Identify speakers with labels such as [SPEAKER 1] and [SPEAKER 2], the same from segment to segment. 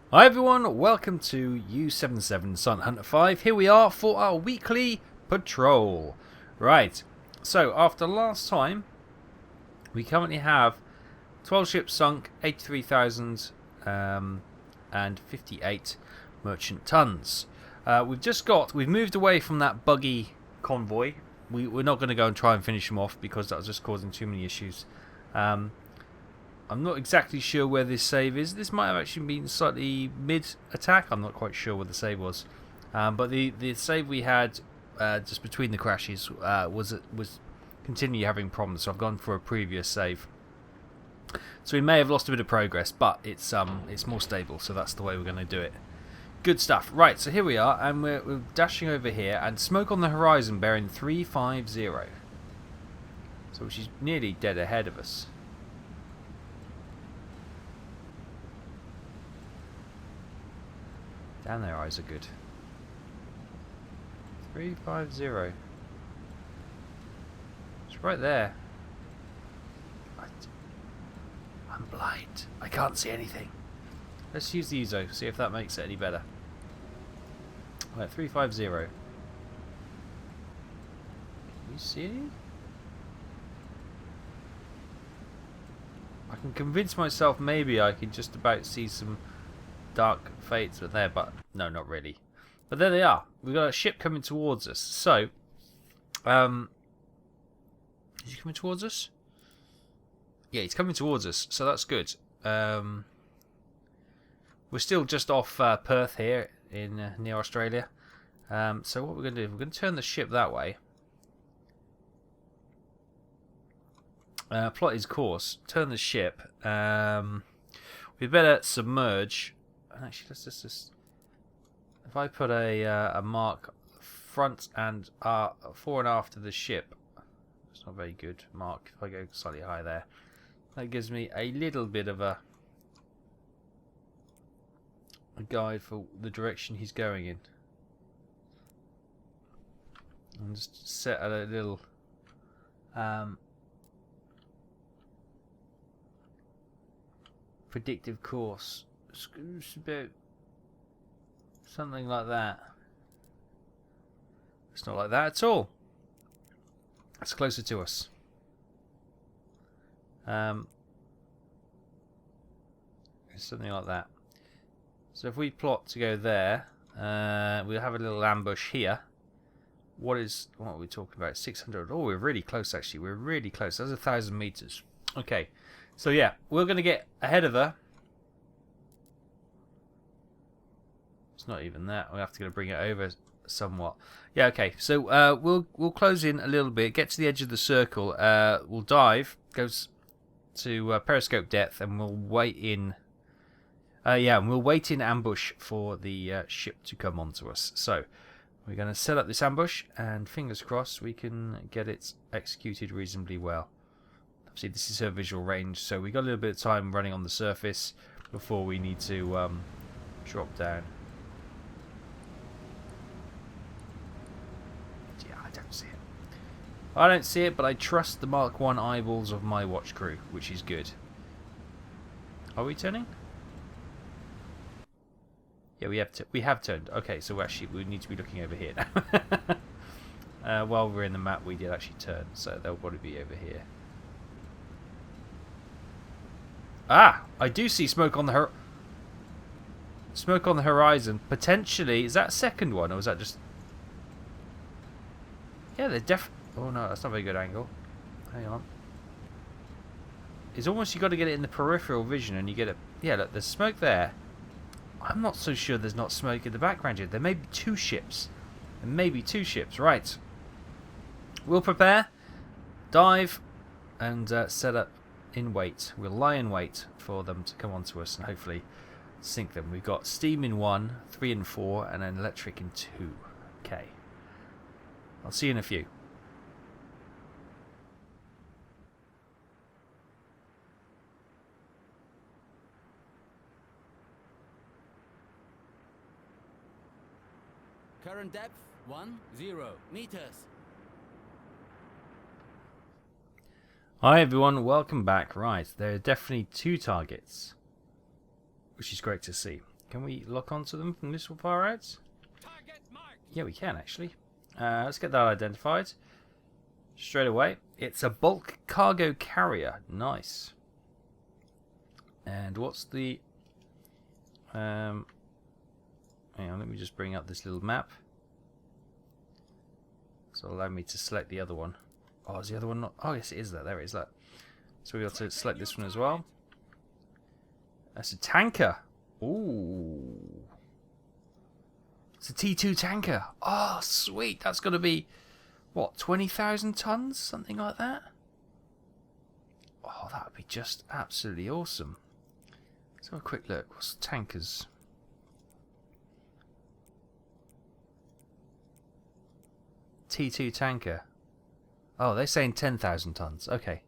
[SPEAKER 1] Hi everyone, welcome to U77 Silent Hunter 5. Here we are for our weekly patrol. Right, so after last time, we currently have 12 ships sunk, 83,000 and 58 merchant tons. We've moved away from that buggy convoy. We're not going to go and try and finish them off because that was just causing too many issues. I'm not exactly sure where this save is. This might have actually been slightly mid-attack. I'm not quite sure where the save was. But the save we had just between the crashes was continue having problems. So I've gone for a previous save. So we may have lost a bit of progress, but it's more stable. So that's the way we're going to do it. Good stuff. Right, so here we are, and we're dashing over here, and smoke on the horizon bearing 350. So which is nearly dead ahead of us. Damn, their eyes are good. 350. It's right there. I'm blind. I can't see anything. Let's use the Uzo, see if that makes it any better. Right, 350. Can you see any? I can convince myself maybe I can just about see some dark fades are there, but no, not really. But there they are. We've got a ship coming towards us. So, is he coming towards us? Yeah, he's coming towards us, so that's good. We're still just off Perth here in near Australia. So what we're going to do, we're going to turn the ship that way. Plot his course. Turn the ship. We better submerge. Actually, let's just if I put a mark front and fore and after the ship, it's not very good mark. If I go slightly high there, that gives me a little bit of a guide for the direction he's going in. And just set a little predictive course. About something like that. It's not like that at all. It's closer to us. It's something like that. So if we plot to go there, we'll have a little ambush here. What are we talking about? 600. Oh, we're really close actually. We're really close. That's 1,000 meters. Okay. So yeah, we're going to get ahead of her. It's not even that. We have to bring it over somewhat. Yeah, okay. So we'll close in a little bit, get to the edge of the circle. We'll dive, goes to periscope depth, and we'll wait in. And we'll wait in ambush for the ship to come onto us. So we're going to set up this ambush, and fingers crossed we can get it executed reasonably well. Obviously, this is her visual range, so we got a little bit of time running on the surface before we need to drop down. I don't see it, but I trust the Mark 1 eyeballs of my watch crew, which is good. Are we turning? Yeah, we have turned. Okay, so actually we need to be looking over here now. While we're in the map, we did actually turn, so they'll probably be over here. Ah, I do see smoke on the horizon. Potentially, is that a second one, or is that just? Yeah, they're oh no, that's not a very good angle. Hang on. It's almost you got to get it in the peripheral vision, and you get it. Yeah, look, there's smoke there. I'm not so sure there's not smoke in the background yet. There may be two ships. There may be two ships. Right. We'll prepare, dive, and set up in wait. We'll lie in wait for them to come onto us and hopefully sink them. We've got steam in 1, 3 and 4, and then electric in 2. Okay. I'll see you in a few.
[SPEAKER 2] Current depth 10 meters.
[SPEAKER 1] Hi everyone, welcome back. Right, there are definitely two targets, which is great to see. Can we lock onto them from this far out? Yeah, we can actually. Let's get that identified. Straight away. It's a bulk cargo carrier. Nice. And what's the... hang on, let me just bring up this little map. So allow me to select the other one. Oh, is the other one not... Oh, yes, it is there. There it is. Look. So we got to select this one as well. That's a tanker. Ooh. It's a T2 tanker. Oh, sweet. That's going to be, what, 20,000 tons? Something like that? Oh, that would be just absolutely awesome. Let's have a quick look. What's tankers? T2 tanker. Oh, they're saying 10,000 tons. Okay.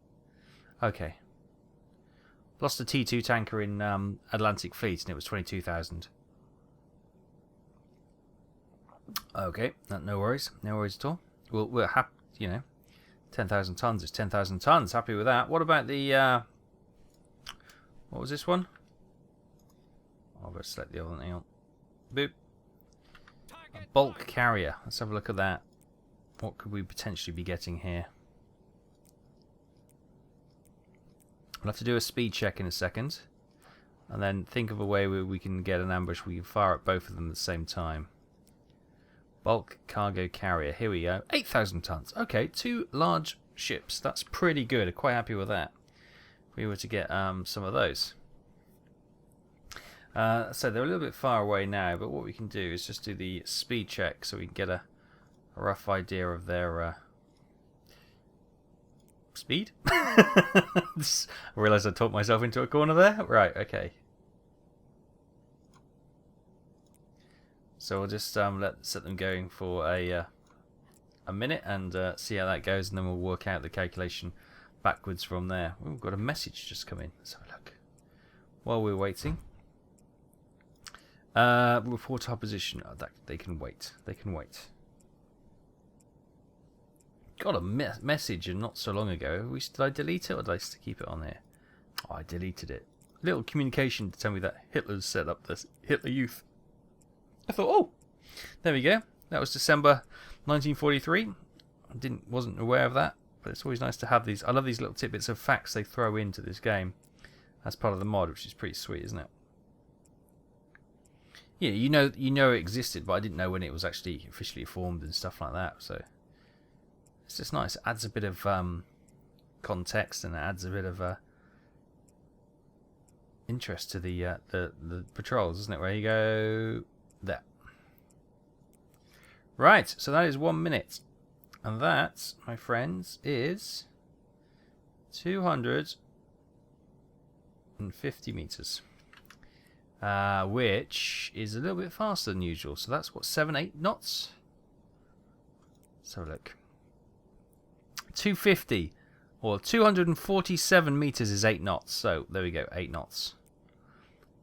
[SPEAKER 1] Okay. Lost a T2 tanker in Atlantic Fleet and it was 22,000. Okay, no worries. No worries at all. We're happy, you know. 10,000 tons is 10,000 tons. Happy with that. What about the... what was this one? I'll go select the other one. Hang on. Boop. A bulk carrier. Let's have a look at that. What could we potentially be getting here? I'll have to do a speed check in a second. And then think of a way where we can get an ambush. We can fire at both of them at the same time. Bulk cargo carrier. Here we go. 8,000 tons. Okay, 2 large ships. That's pretty good. I'm quite happy with that. If we were to get some of those. So they're a little bit far away now, but what we can do is just do the speed check so we can get a rough idea of their speed. I realised I talked myself into a corner there. Right, okay. So we'll just set them going for a minute and see how that goes, and then we'll work out the calculation backwards from there. Ooh, we've got a message just come in. Let's have a look. While we're waiting, report our position. Oh, that they can wait. They can wait. Got a message and not so long ago. Did I delete it or did I still keep it on here? Oh, I deleted it. Little communication to tell me that Hitler's set up this Hitler Youth. I thought, oh, there we go. That was December 1943. Wasn't aware of that, but it's always nice to have these. I love these little tidbits of facts they throw into this game as part of the mod, which is pretty sweet, isn't it? Yeah, you know it existed, but I didn't know when it was actually officially formed and stuff like that. So it's just nice. It adds a bit of context and it adds a bit of interest to the patrols, doesn't it? Where you go there. Right, so that is 1 minute. And that, my friends, is 250 meters. Which is a little bit faster than usual. So that's what, 7-8 knots? Let's have a look. 250 or 247 meters is 8 knots. So there we go, 8 knots.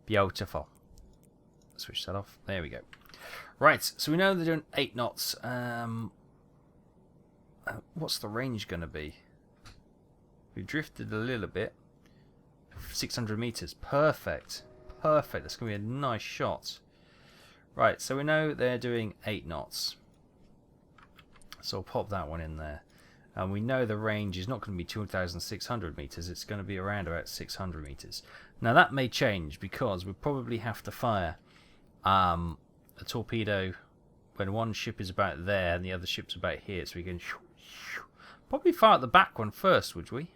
[SPEAKER 1] Beautiful. Switch that off. There we go. Right, so we know they're doing 8 knots. What's the range going to be? We've drifted a little bit. 600 meters. Perfect. Perfect. That's going to be a nice shot. Right, so we know they're doing 8 knots. So I'll pop that one in there. And we know the range is not going to be 2,600 meters. It's going to be around about 600 meters. Now that may change because we probably have to fire a torpedo when one ship is about there and the other ship's about here. So we can probably fire at the back one first, would we?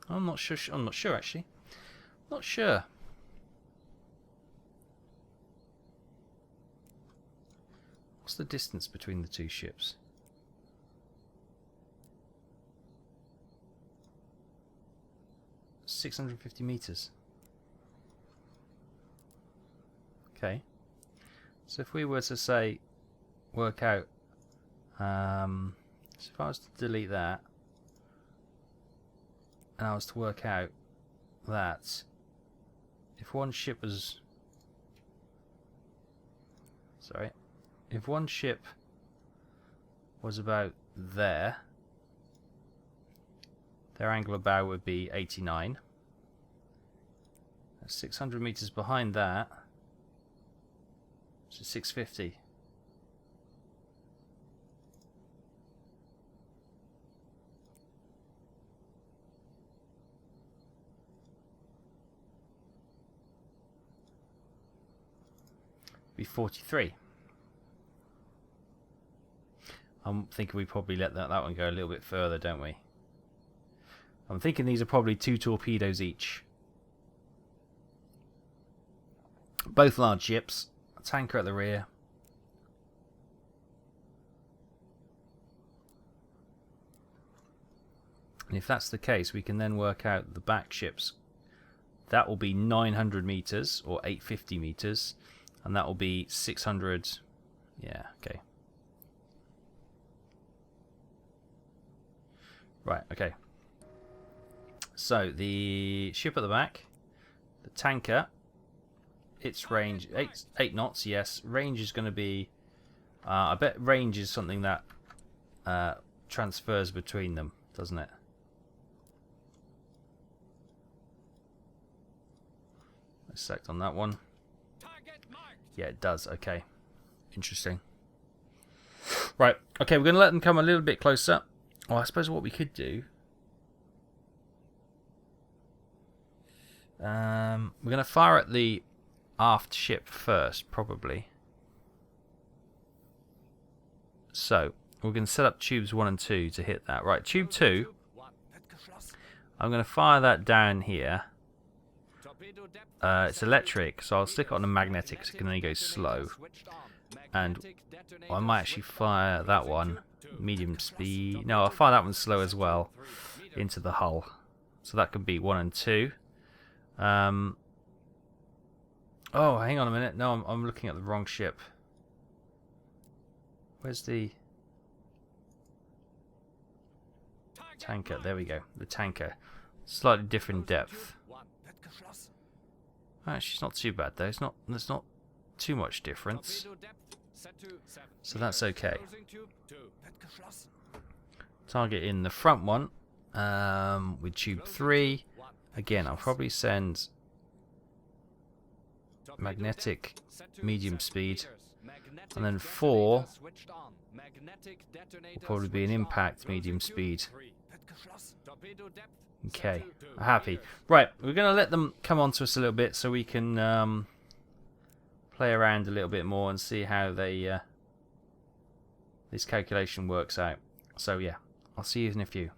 [SPEAKER 1] I'm not sure. I'm not sure actually. Not sure. What's the distance between the two ships? $650 meters. Okay. So if we were to say, work out, so if I was to delete that, and I was to work out that if one ship was, sorry, if one ship was about there, their angle of bow would be 89. 600 meters behind that So 650. Be 43. I'm thinking we probably let that one go a little bit further, don't we? I'm thinking these are probably 2 torpedoes each. Both large ships. A tanker at the rear. And if that's the case, we can then work out the back ships. That will be 900 meters or 850 meters. And that will be 600. Yeah, okay. Right, okay. So, the ship at the back, the tanker, its range, 8 knots, yes. Range is going to be, I bet range is something that transfers between them, doesn't it? Let's select on that one. Yeah, it does. Okay. Interesting. Right. Okay, we're going to let them come a little bit closer. Oh, I suppose what we could do... we're going to fire at the aft ship first, probably. So, we're going to set up tubes 1 and 2 to hit that. Right, tube 2. I'm going to fire that down here. It's electric, so I'll stick it on the magnetic so it can only go slow. And I might actually fire that one medium speed. No, I'll fire that one slow as well into the hull. So that could be 1 and 2. Oh, hang on a minute. No, I'm looking at the wrong ship. Where's the tanker? There we go. The tanker. Slightly different depth. Actually, it's not too bad though. There's not too much difference. So that's okay. Target in the front one with tube 3. Again, I'll probably send magnetic medium speed. And then 4 will probably be an impact medium speed. Okay, happy. Right, we're going to let them come on to us a little bit so we can play around a little bit more and see how they this calculation works out. So yeah, I'll see you in a few.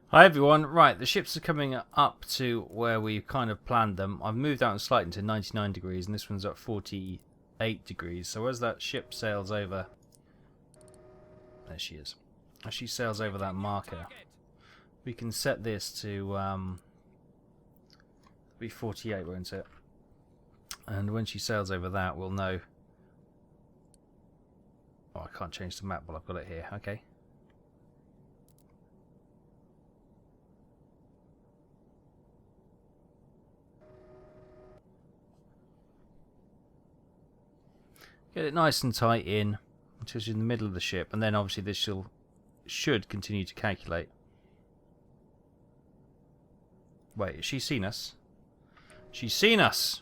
[SPEAKER 1] Hi everyone. Right, the ships are coming up to where we've kind of planned them. I've moved out slightly to 99 degrees and this one's at 48 degrees. So as that ship sails over... There she is. As she sails over that marker, we can set this to be 48, won't it? And when she sails over that, we'll know... Oh, I can't change the map, but I've got it here. Okay. Get it nice and tight in until she's in the middle of the ship, and then obviously this should continue to calculate. Wait, has she seen us? She's seen us!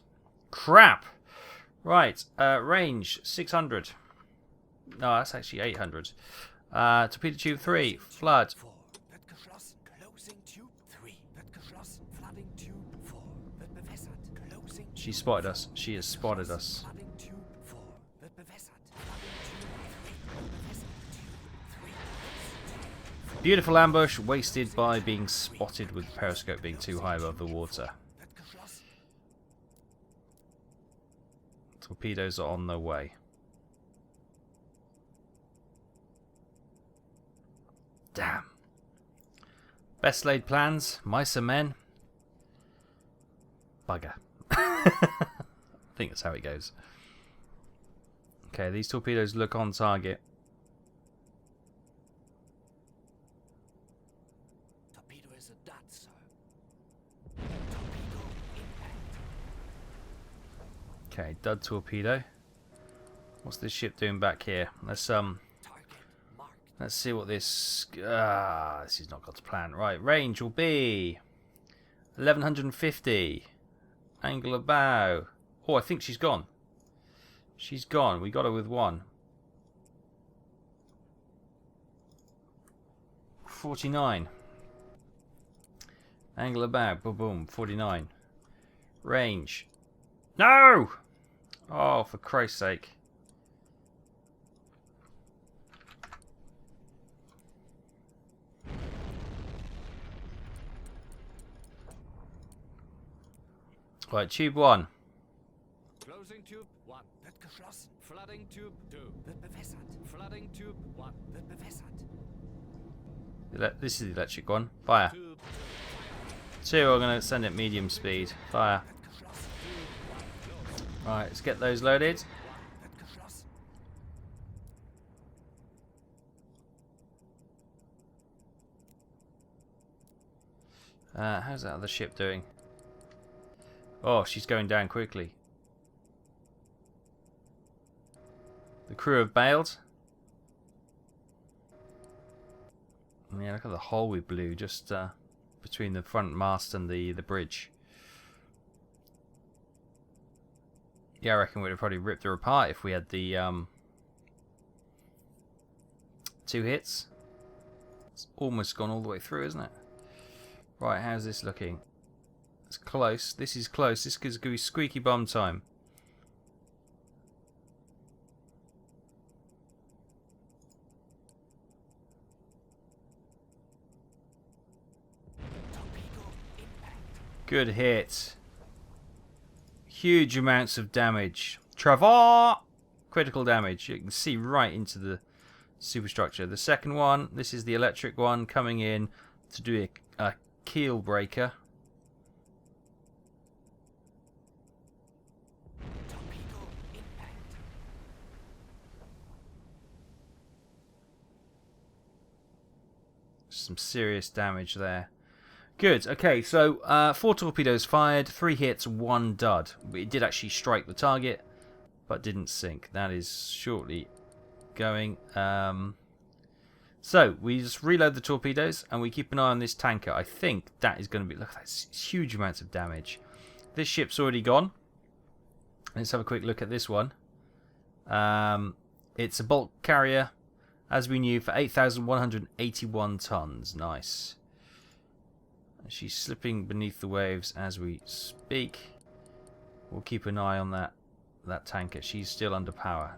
[SPEAKER 1] Crap! Right, range 600. No, that's actually 800. Torpedo tube 3, flood. She spotted us. She has spotted us. Beautiful ambush, wasted by being spotted with the periscope being too high above the water. Torpedoes are on their way. Damn. Best laid plans, mice and men. Bugger. I think that's how it goes. Okay, these torpedoes look on target.
[SPEAKER 2] Torpedo is a dud, sir. Torpedo impact.
[SPEAKER 1] Okay, dud torpedo. What's this ship doing back here? Let's see what this... this has not got to plan. Right, range will be 1150. Angle of bow. Oh, I think she's gone. She's gone. We got her with one. 49. Angle about. Boom, boom. 49. Range. No! Oh, for Christ's sake. Right, tube 1.
[SPEAKER 2] Closing tube 1 wird geschlossen. Flooding tube 2 wird bewässert. Flooding tube 1 wird bewässert.
[SPEAKER 1] This is the electric one. Fire.
[SPEAKER 2] Tube
[SPEAKER 1] 2, I'm going to send it medium speed. Fire.
[SPEAKER 2] wird geschlossen. Tube 1 closed.
[SPEAKER 1] Right, let's get those loaded.
[SPEAKER 2] 1 wird geschlossen.
[SPEAKER 1] How's that other ship doing? Oh, she's going down quickly. The crew have bailed. Yeah, look at the hole we blew just between the front mast and the bridge. Yeah, I reckon we'd have probably ripped her apart if we had the 2 hits. It's almost gone all the way through, isn't it? Right, how's this looking? It's close. This is close. This is going to be squeaky bum time.
[SPEAKER 2] Torpedo impact.
[SPEAKER 1] Good hit. Huge amounts of damage. Trevor! Critical damage. You can see right into the superstructure. The second one, this is the electric one coming in to do a keel breaker.
[SPEAKER 2] Torpedo impact.
[SPEAKER 1] Some serious damage there. Good. Okay, so 4 torpedoes fired, 3 hits, 1 dud. It did actually strike the target, but didn't sink. That is shortly going. So we just reload the torpedoes and we keep an eye on this tanker. I think that is going to be... Look, that's huge amounts of damage. This ship's already gone. Let's have a quick look at this one. It's a bulk carrier, as we knew, for 8,181 tons. Nice. She's slipping beneath the waves as we speak. We'll keep an eye on that tanker. She's still under power.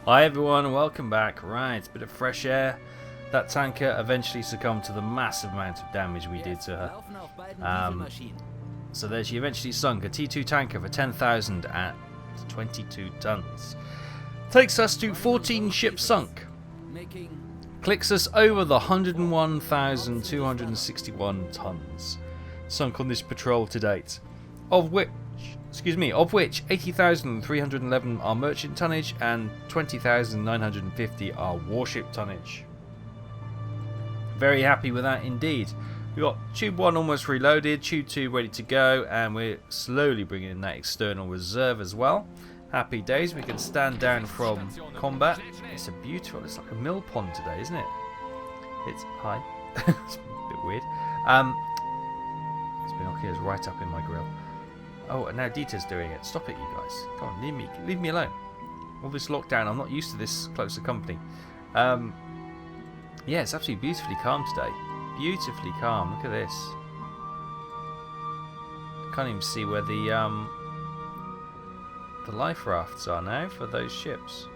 [SPEAKER 1] Hi everyone, welcome back. Right, bit of fresh air. That tanker eventually succumbed to the massive amount of damage we did to her. So there she eventually sunk, a T2 tanker for 10,000 at 22 tons. Takes us to 14 ships sunk. Clicks us over the 101,261 tons sunk on this patrol to date, of which 80,311 are merchant tonnage and 20,950 are warship tonnage. Very happy with that indeed. We've got Tube 1 almost reloaded, Tube 2 ready to go, and we're slowly bringing in that external reserve as well. Happy days. We can stand down from combat. It's a beautiful, it's like a mill pond today, isn't it? It's hi. It's a bit weird. It's binoculars right up in my grill. Oh, and now Dieter's doing it. Stop it, you guys. Come on, leave me alone. All this lockdown, I'm not used to this closer company. Yeah, it's absolutely beautifully calm today. Beautifully calm. Look at this. Can't even see where the life rafts are now for those ships.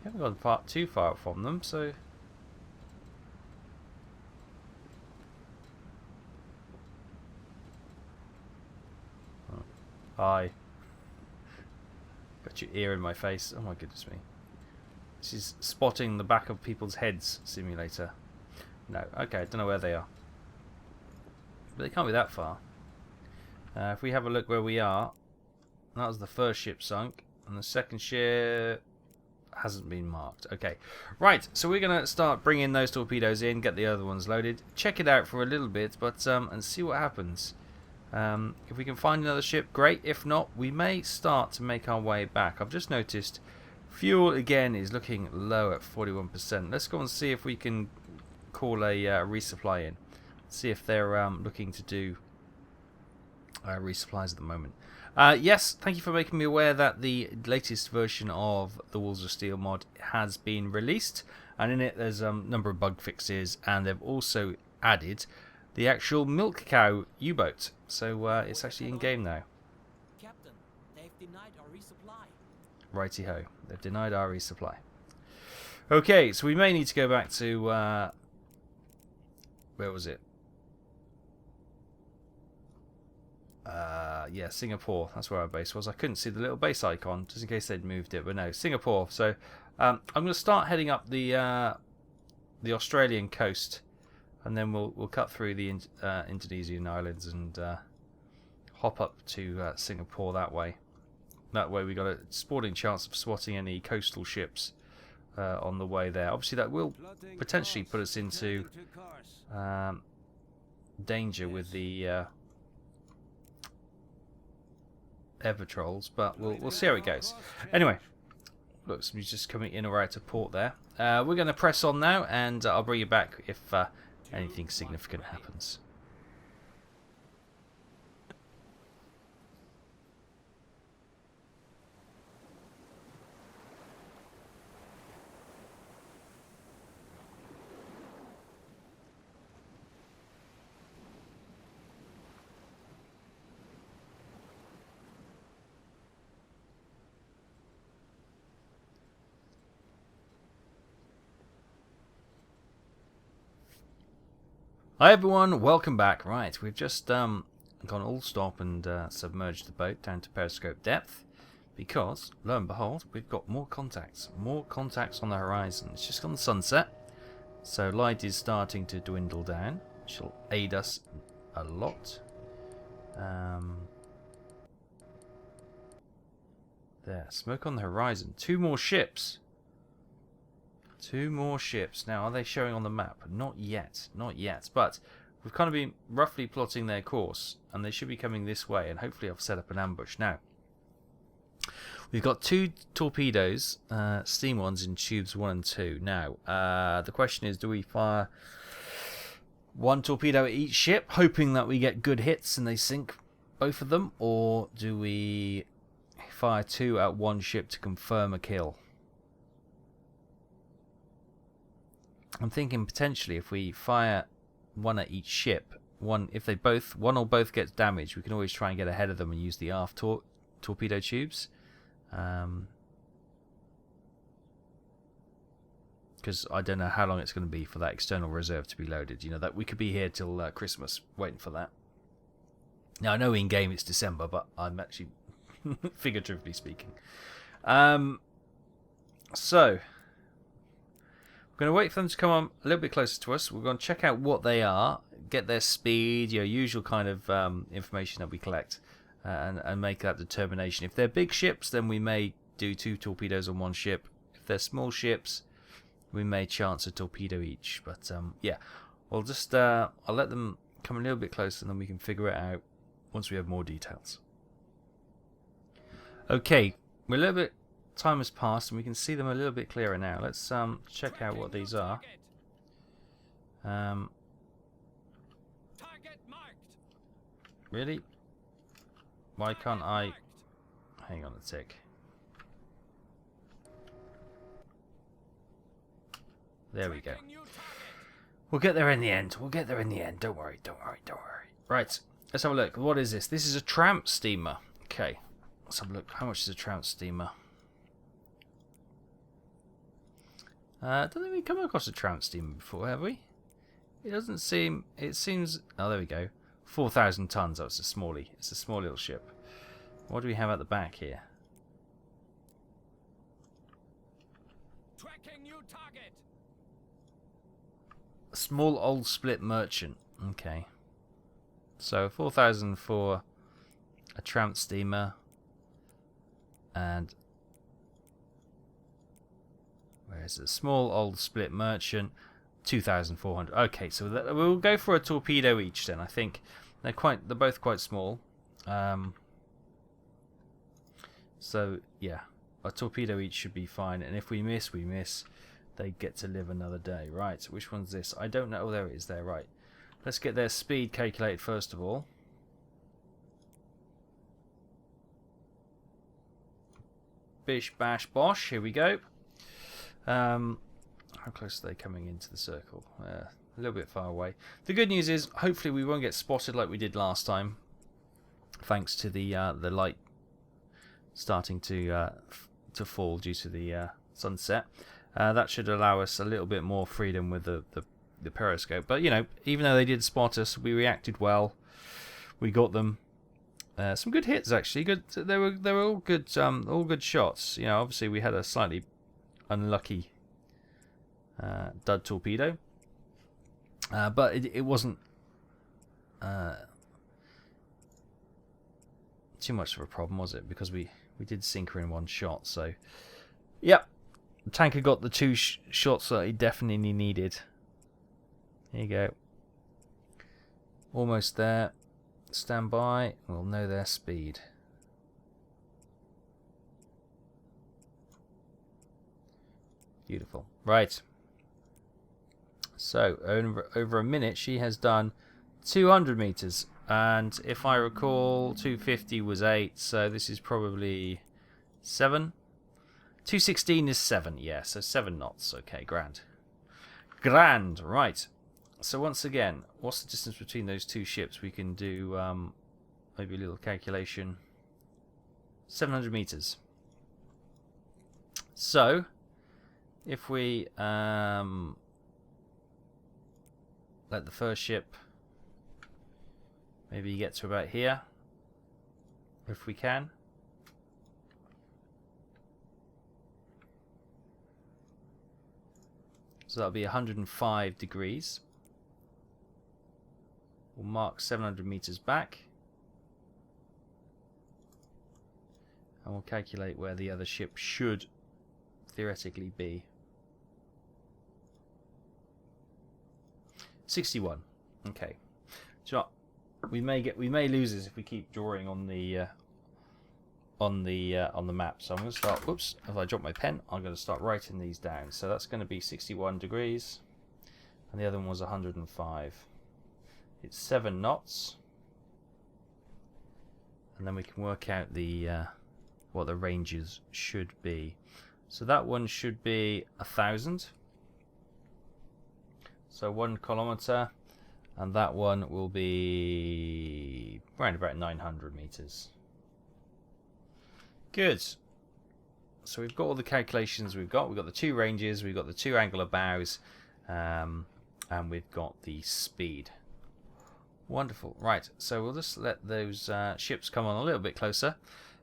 [SPEAKER 1] We haven't gone too far from them, so. Oh. Hi. Got your ear in my face. Oh my goodness me. This is spotting the back of people's heads simulator. No, okay, I don't know where they are. But they can't be that far. If we have a look where we are, that was the first ship sunk, and the second ship hasn't been marked. Okay, right, so we're going to start bringing those torpedoes in, get the other ones loaded, check it out for a little bit, but and see what happens. If we can find another ship, great. If not, we may start to make our way back. I've just noticed fuel again is looking low at 41%. Let's go and see if we can call a resupply in. See if they're looking to do resupplies at the moment. Yes, thank you for making me aware that the latest version of the Walls of Steel mod has been released, and in it there's a number of bug fixes, and they've also added the actual milk cow U-boat, so it's actually in game now.
[SPEAKER 2] Captain, they've denied our resupply.
[SPEAKER 1] Righty ho, they've denied our resupply. Okay, so we may need to go back to where was it? Yeah, Singapore. That's where our base was. I couldn't see the little base icon, just in case they'd moved it. But no, Singapore. So I'm going to start heading up the Australian coast, and then we'll cut through the Indonesian islands and hop up to Singapore that way. That way we got a sporting chance of spotting any coastal ships on the way there. Obviously, that will potentially put us into danger with the air patrols, but we'll see how it goes. Anyway, look, somebody's just coming in or out of port there. We're going to press on now, and I'll bring you back if anything significant happens. Hi everyone, welcome back. Right, we've just gone all stop and submerged the boat down to periscope depth, because, lo and behold, we've got more contacts on the horizon. It's just gone sunset, so light is starting to dwindle down, which will aid us a lot. There, smoke on the horizon. Two more ships. Two more ships. Now, are they showing on the map? Not yet. Not yet. But we've kind of been roughly plotting their course, and they should be coming this way, and hopefully I've set up an ambush. Now, we've got two torpedoes, steam ones in tubes 1 and 2. Now, the question is, do we fire one torpedo at each ship, hoping that we get good hits and they sink both of them, or do we fire two at one ship to confirm a kill? I'm thinking potentially if we fire one at each ship, one or both gets damaged, we can always try and get ahead of them and use the aft torpedo tubes. because I don't know how long it's going to be for that external reserve to be loaded. You know, that we could be here till Christmas waiting for that. Now, I know in game it's December, but I'm actually figuratively speaking. So we're going to wait for them to come on a little bit closer to us. We're going to check out what they are, get their speed, usual kind of information that we collect, and make that determination. If they're big ships, then we may do 2 torpedoes on one ship. If they're small ships, we may chance a torpedo each. But yeah, we'll just I'll let them come a little bit closer, and then we can figure it out once we have more details. Okay, we're a little bit. Time has passed, and we can see them a little bit clearer now. Let's check out what these are. Really? Why can't I? Hang on a tick. There we go. We'll get there in the end. We'll get there in the end. Don't worry, don't worry, don't worry. Right, let's have a look. What is this? This is a tramp steamer. Okay, let's have a look. How much is a tramp steamer? I don't think we've come across a tramp steamer before, have we? It doesn't seem... It seems... Oh, there we go. 4,000 tons. Oh, it's a smallie. It's a small little ship. What do we have at the back here?
[SPEAKER 2] Tracking new target.
[SPEAKER 1] A small old split merchant. Okay. So 4,000 for a tramp steamer. And... Where's a small old split merchant? 2,400. Okay, so we'll go for a torpedo each then. I think they're both quite small. So yeah, a torpedo each should be fine. And if we miss, we miss. They get to live another day. Right. Which one's this? I don't know. Oh, there it is. There. Right. Let's get their speed calculated first of all. Bish bash bosh. Here we go. How close are they coming into the circle? A little bit far away. The good news is, hopefully, we won't get spotted like we did last time, thanks to the light starting to fall due to the sunset. That should allow us a little bit more freedom with the periscope. But you know, even though they did spot us, we reacted well. We got them. Some good hits actually. Good. They were all good shots. You know, obviously we had a slightly unlucky dud torpedo, but it wasn't too much of a problem, was it? Because we did sink her in one shot. So, yep, the tanker got the 2 shots that he definitely needed. Here you go. Almost there. Stand by. We'll know their speed. Beautiful. Right. So, over a minute, she has done 200 meters. And if I recall, 250 was 8, so this is probably 7. 216 is 7, yeah, so 7 knots. Okay, grand. Grand, right. So once again, what's the distance between those 2 ships? We can do maybe a little calculation. 700 meters. So, if we let the first ship maybe get to about here, if we can. So that'll be 105 degrees. We'll mark 700 meters back. And we'll calculate where the other ship should theoretically be. 61. Okay. So we may lose this if we keep drawing on the map. So I'm going to start. Whoops! If I drop my pen, I'm going to start writing these down. So that's going to be 61 degrees, and the other one was 105. It's 7 knots, and then we can work out the what the ranges should be. So that one should be 1,000. So 1 kilometer, and that one will be around about 900 meters. Good. So we've got all the calculations we've got. We've got the 2 ranges, we've got the 2 angular bows, and we've got the speed. Wonderful. Right, so we'll just let those ships come on a little bit closer,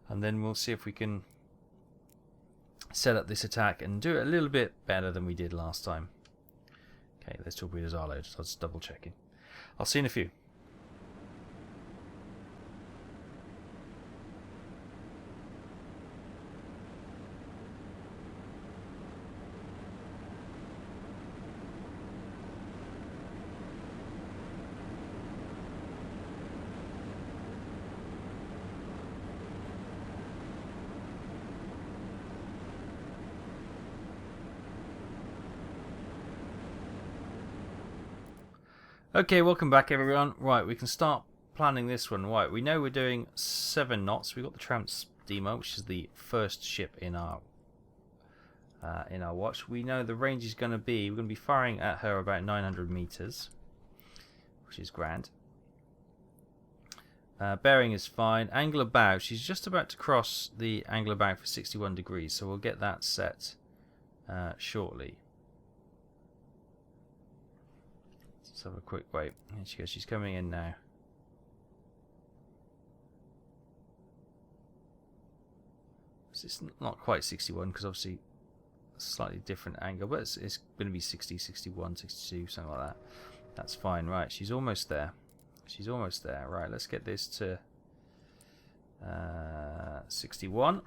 [SPEAKER 1] and then we'll see if we can set up this attack and do it a little bit better than we did last time. Okay, those torpedoes are loaded, so I was just double checking. I'll see you in a few. Okay, welcome back everyone. Right, we can start planning this one. Right, we know we're doing 7 knots. We've got the Tramp steamer, which is the first ship in our watch. We know the range is going to be, we're going to be firing at her about 900 meters, which is grand. Bearing is fine. Angular bow, she's just about to cross the angular bow for 61 degrees, so we'll get that set shortly. Let's have a quick wait. Here she goes. She's coming in now. It's not quite 61 because obviously it's a slightly different angle, but it's going to be 60, 61, 62, something like that. That's fine. Right, she's almost there. She's almost there. Right, let's get this to 61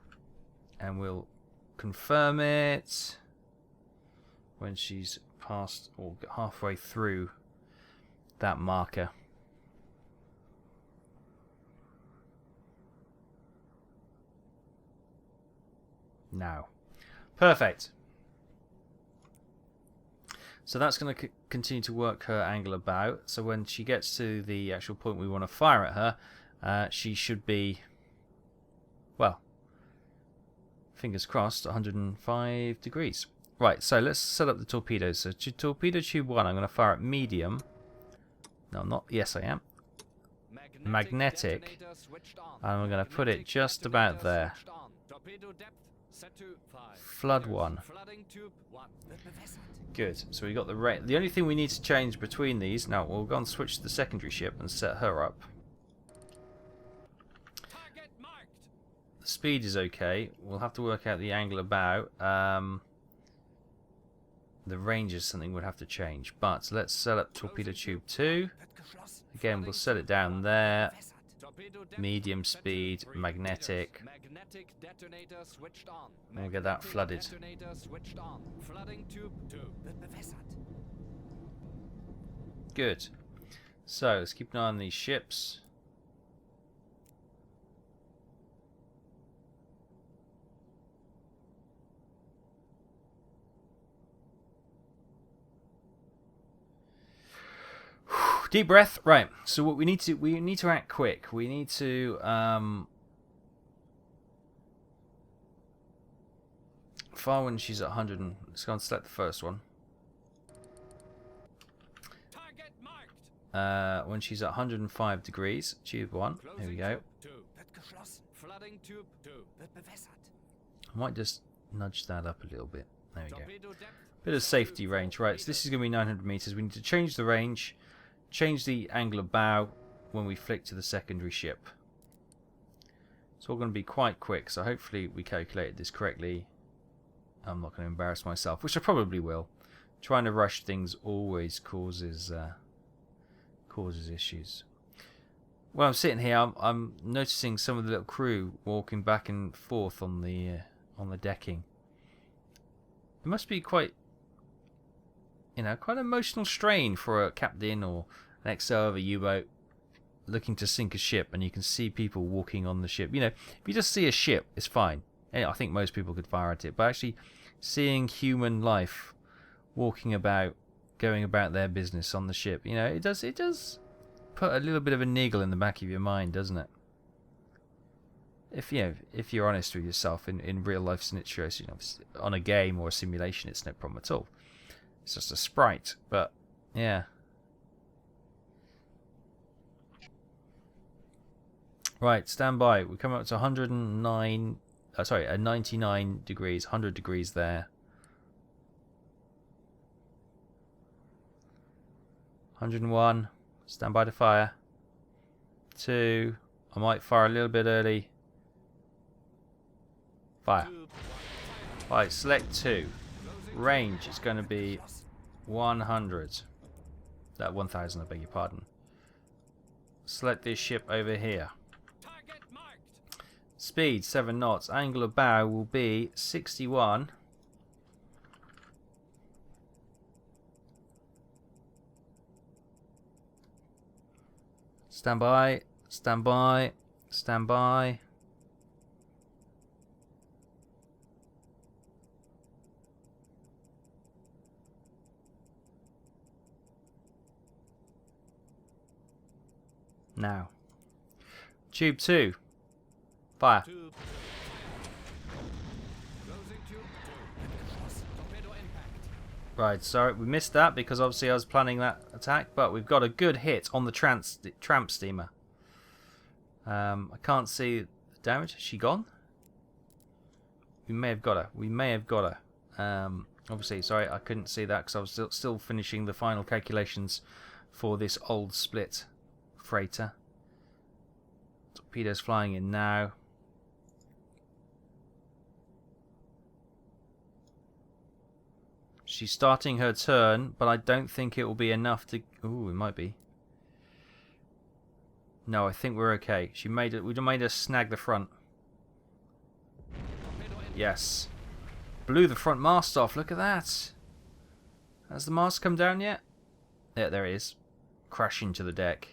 [SPEAKER 1] and we'll confirm it when she's past or halfway through that marker. Now, perfect. So that's going to continue to work her angular bow. So when she gets to the actual point we want to fire at her, she should be, well, fingers crossed, 105 degrees. Right, so let's set up the torpedoes. So torpedo tube 1, I'm going to fire at medium. No, not. Yes, I am. Magnetic. And I'm going to put it just about there. Flood 1. Good. So we got the rate. The only thing we need to change between these. Now we'll go and switch to the secondary ship and set her up. The speed is okay. We'll have to work out the angular bow. The range is something we'll have to change. But let's set up torpedo tube 2. Again, we'll set it down there. Medium speed, magnetic. And we'll get that flooded. Good. So let's keep an eye on these ships. Deep breath. Right. So what we need to act quick. We need to fire when she's at 100. Let's go and select the first one. When she's at 105 degrees, tube 1. Here we go. I might just nudge that up a little bit. There we go. Bit of safety range. Right. So this is going to be 900 meters. We need to change the range. Change the angular bow when we flick to the secondary ship. It's all going to be quite quick, so hopefully we calculated this correctly. I'm not going to embarrass myself, which I probably will. Trying to rush things always causes issues. Well, I'm sitting here, I'm noticing some of the little crew walking back and forth on the decking. It must be quite, quite an emotional strain for a captain or an Exile of a U-boat looking to sink a ship, and you can see people walking on the ship. If you just see a ship, it's fine. I think most people could fire at it, but actually seeing human life walking about, going about their business on the ship, it does put a little bit of a niggle in the back of your mind, doesn't it? If you're honest with yourself in real life situations, on a game or a simulation, it's no problem at all. It's just a sprite, but yeah. Right, stand by. We come up to 109 sorry, a 99 degrees, 100 degrees there. 101. Stand by to fire. 2. I might fire a little bit early. Fire. Right, select 2. Range is going to be 100. 1000, I beg your pardon. Select this ship over here. Speed 7 knots. Angle of bow will be 61. Stand by. Stand by. Stand by. Now. Tube 2. Fire. Right, sorry, we missed that because obviously I was planning that attack, but we've got a good hit on the tramp steamer. I can't see the damage. Is she gone? We may have got her. We may have got her. Obviously, sorry, I couldn't see that because I was still finishing the final calculations for this old split freighter. Torpedoes flying in now. She's starting her turn, but I don't think it will be enough to... Ooh, it might be. No, I think we're okay. She made it. We made her snag the front. Yes. Blew the front mast off. Look at that. Has the mast come down yet? Yeah, there it is. Crashing to the deck.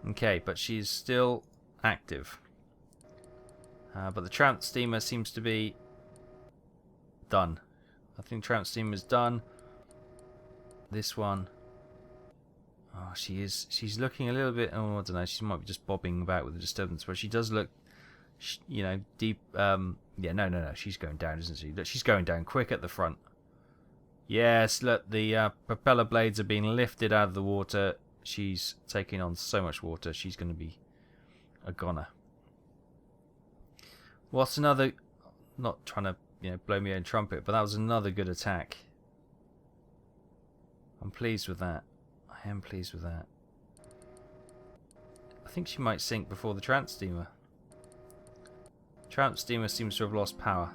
[SPEAKER 1] Okay, but she's still active. But the tramp steamer seems to be done. I think tramp steamer's done. This one. Oh, she's looking a little bit... Oh, I don't know. She might be just bobbing about with the disturbance. But she does look, you know, deep... yeah, no. She's going down, isn't she? Look, she's going down quick at the front. Yes, look. The propeller blades are being lifted out of the water. She's taking on so much water. She's going to be a goner. What's another... Not trying to, you know, blow my own trumpet, but that was another good attack. I'm pleased with that. I am pleased with that. I think she might sink before the tramp steamer. Tramp steamer seems to have lost power.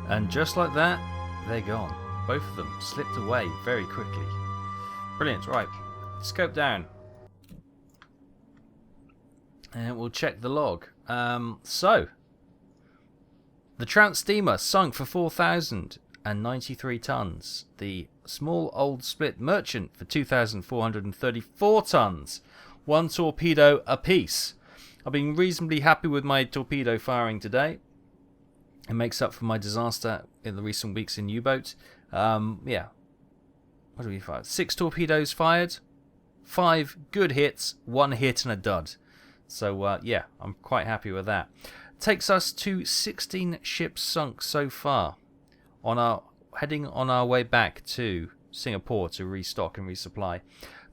[SPEAKER 1] And just like that, they're gone. Both of them slipped away very quickly. Brilliant. Right, scope down. And we'll check the log. So, the tramp steamer sunk for 4,093 tons. The small old split merchant for 2,434 tons. 1 torpedo apiece. I've been reasonably happy with my torpedo firing today. It makes up for my disaster in the recent weeks in U-boat. Yeah. What do we fire? 6 torpedoes fired. 5 good hits, 1 hit and a dud. So yeah, I'm quite happy with that. Takes us to 16 ships sunk so far. Heading on our way back to Singapore to restock and resupply.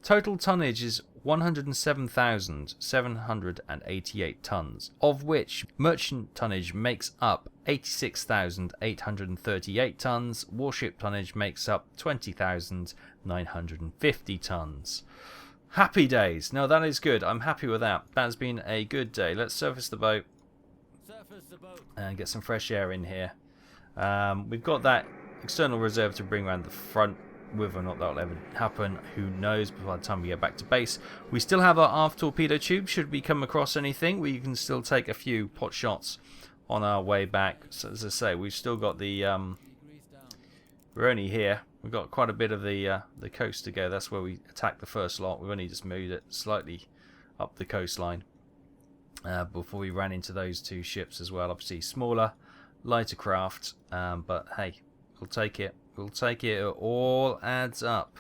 [SPEAKER 1] Total tonnage is 107,788 tons, of which merchant tonnage makes up 86,838 tons, warship tonnage makes up 20,950 tons. Happy days. No, that is good. I'm happy with that. That's been a good day. Let's surface the boat and get some fresh air in here. We've got that external reserve to bring around the front. Whether or not that will ever happen, who knows, but by the time we get back to base. We still have our aft torpedo tube. Should we come across anything, we can still take a few pot shots on our way back. So as I say, we've still got the we're only here. We've got quite a bit of the coast to go. That's where we attacked the first lot. We've only just moved it slightly up the coastline before we ran into those 2 ships as well. Obviously smaller, lighter craft, but hey, we'll take it. We'll take it. It all adds up.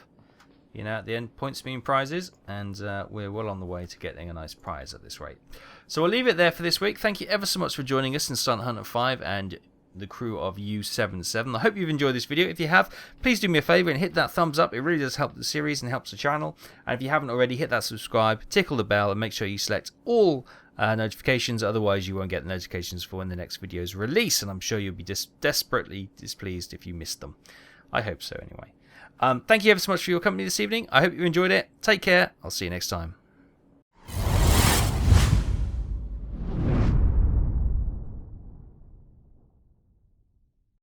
[SPEAKER 1] You know, at the end, points mean prizes, and we're well on the way to getting a nice prize at this rate. So I'll leave it there for this week. Thank you ever so much for joining us in Sun Hunter 5 and the crew of U77. I hope you've enjoyed this video. If you have, please do me a favour and hit that thumbs up. It really does help the series and helps the channel. And if you haven't already, hit that subscribe, tickle the bell, and make sure you select all notifications. Otherwise, you won't get the notifications for when the next videos release. And I'm sure you'll be desperately displeased if you missed them. I hope so, anyway. Thank you ever so much for your company this evening. I hope you enjoyed it. Take care. I'll see you next time.